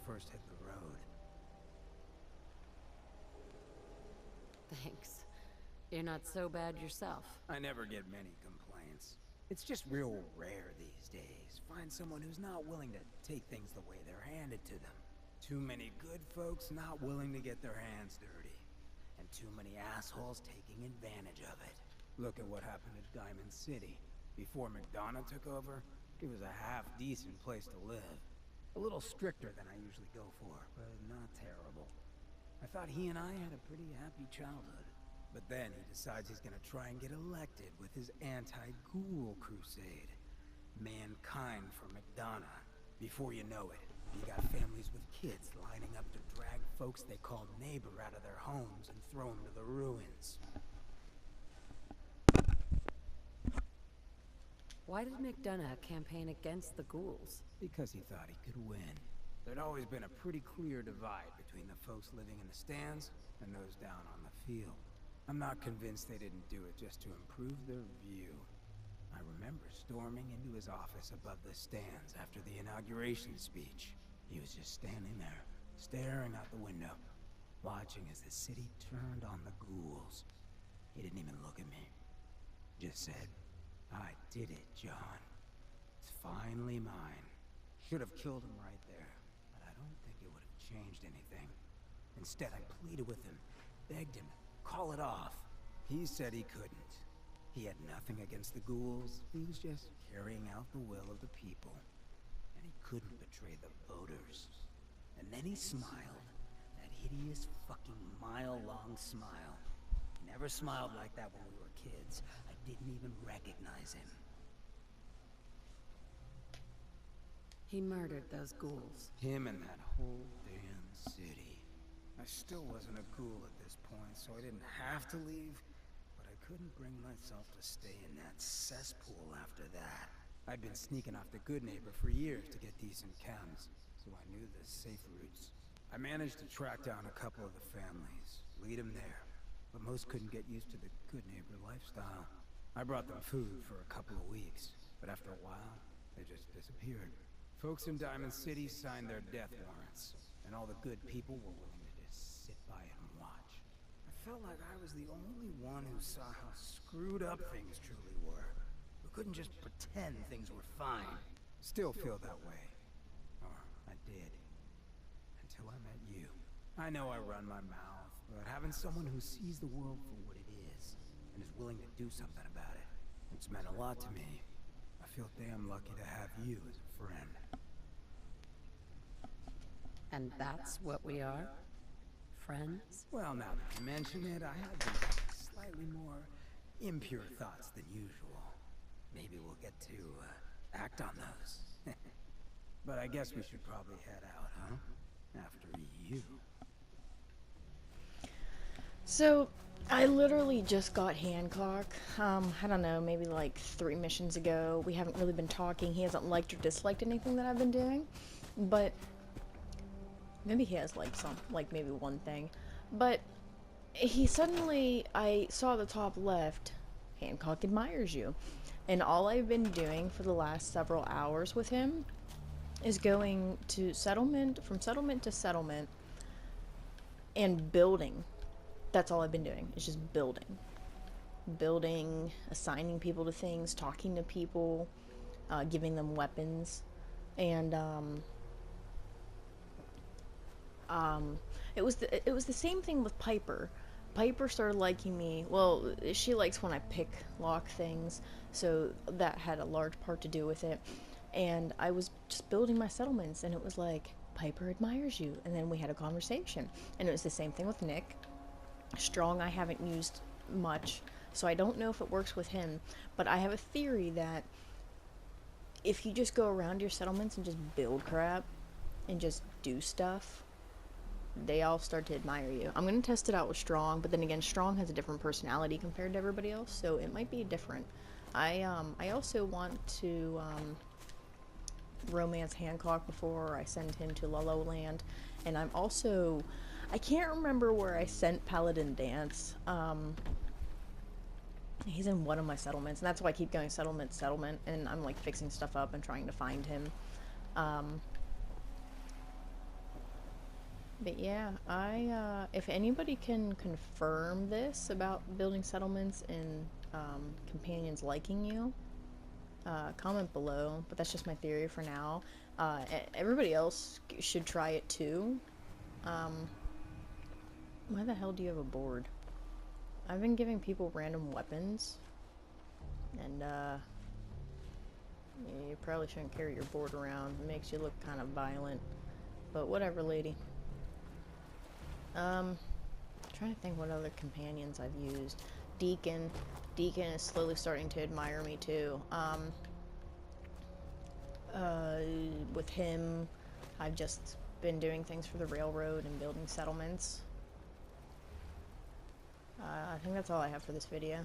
first hit the road. Thanks. You're not so bad yourself. I never get many complaints. It's just real rare these days. Find someone who's not willing to take things the way they're handed to them. Too many good folks not willing to get their hands dirty. And too many assholes taking advantage of it. Look at what happened at Diamond City. Before McDonough took over, it was a half-decent place to live. A little stricter than I usually go for, but not terrible. I thought he and I had a pretty happy childhood. But then he decides he's gonna try and get elected with his anti-ghoul crusade. Mankind for McDonough. Before you know it, you got families with kids lining up to drag folks they called neighbor out of their homes and throw them to the ruins. Why did McDonough campaign against the ghouls? Because he thought he could win. There'd always been a pretty clear divide between the folks living in the stands and those down on the field. I'm not convinced they didn't do it just to improve their view. I remember storming into his office above the stands after the inauguration speech. He was just standing there, staring out the window, watching as the city turned on the ghouls. He didn't even look at me. Just said, "I did it, John. It's finally mine." Should have killed him right there, but I don't think it would have changed anything. Instead, I pleaded with him, begged him, call it off. He said he couldn't. He had nothing against the ghouls. He was just carrying out the will of the people. And he couldn't betray the voters. And then he smiled. That hideous fucking mile-long smile. He never smiled like that when we were kids. I didn't even recognize him. He murdered those ghouls. Him and that whole damn city. I still wasn't a ghoul at this point, so I didn't have to leave, but I couldn't bring myself to stay in that cesspool after that. I'd been sneaking off the Good Neighbor for years to get decent chems, so I knew the safe routes. I managed to track down a couple of the families, lead them there, but most couldn't get used to the Good Neighbor lifestyle. I brought them food for a couple of weeks, but after a while, they just disappeared. Folks in Diamond City signed their death warrants, and all the good people were willing to just sit by and watch. I felt like I was the only one who saw how screwed up things truly were. Who couldn't just pretend things were fine. Still feel that way. Or I did. Until I met you. I know I run my mouth, but having someone who sees the world for what it is, and is willing to do something about it, it's meant a lot to me. I feel damn lucky to have you as a friend. And that's what we are? Friends? Well, now that you mention it, I had slightly more impure thoughts than usual. Maybe we'll get to act on those. But I guess we should probably head out, huh? After you. So, I literally just got Hancock, I don't know, maybe like 3 missions ago. We haven't really been talking. He hasn't liked or disliked anything that I've been doing, but maybe he has liked some, like maybe one thing. But he suddenly, I saw the top left, Hancock admires you. And all I've been doing for the last several hours with him is going to settlement, from settlement to settlement, and building. That's all I've been doing, is just building. Building, assigning people to things, talking to people, giving them weapons. And, it was the same thing with Piper. Piper started liking me. Well, she likes when I pick lock things, so that had a large part to do with it. And I was just building my settlements, and it was like, Piper admires you. And then we had a conversation. And it was the same thing with Nick. Strong I haven't used much, so I don't know if it works with him, but I have a theory that if you just go around your settlements and just build crap and just do stuff, they all start to admire you. I'm going to test it out with Strong, but then again, Strong has a different personality compared to everybody else, so it might be different. I also want to romance Hancock before I send him to Lolo Land, and I'm also... I can't remember where I sent Paladin Dance. He's in one of my settlements, and that's why I keep going settlement, settlement, and I'm like fixing stuff up and trying to find him. But yeah, if anybody can confirm this about building settlements and companions liking you, comment below. But that's just my theory for now. Everybody else should try it too. Why the hell do you have a board? I've been giving people random weapons, and you probably shouldn't carry your board around. It makes you look kind of violent. But whatever, lady. Trying to think what other companions I've used. Deacon. Deacon is slowly starting to admire me too. With him, I've just been doing things for the railroad and building settlements. I think that's all I have for this video.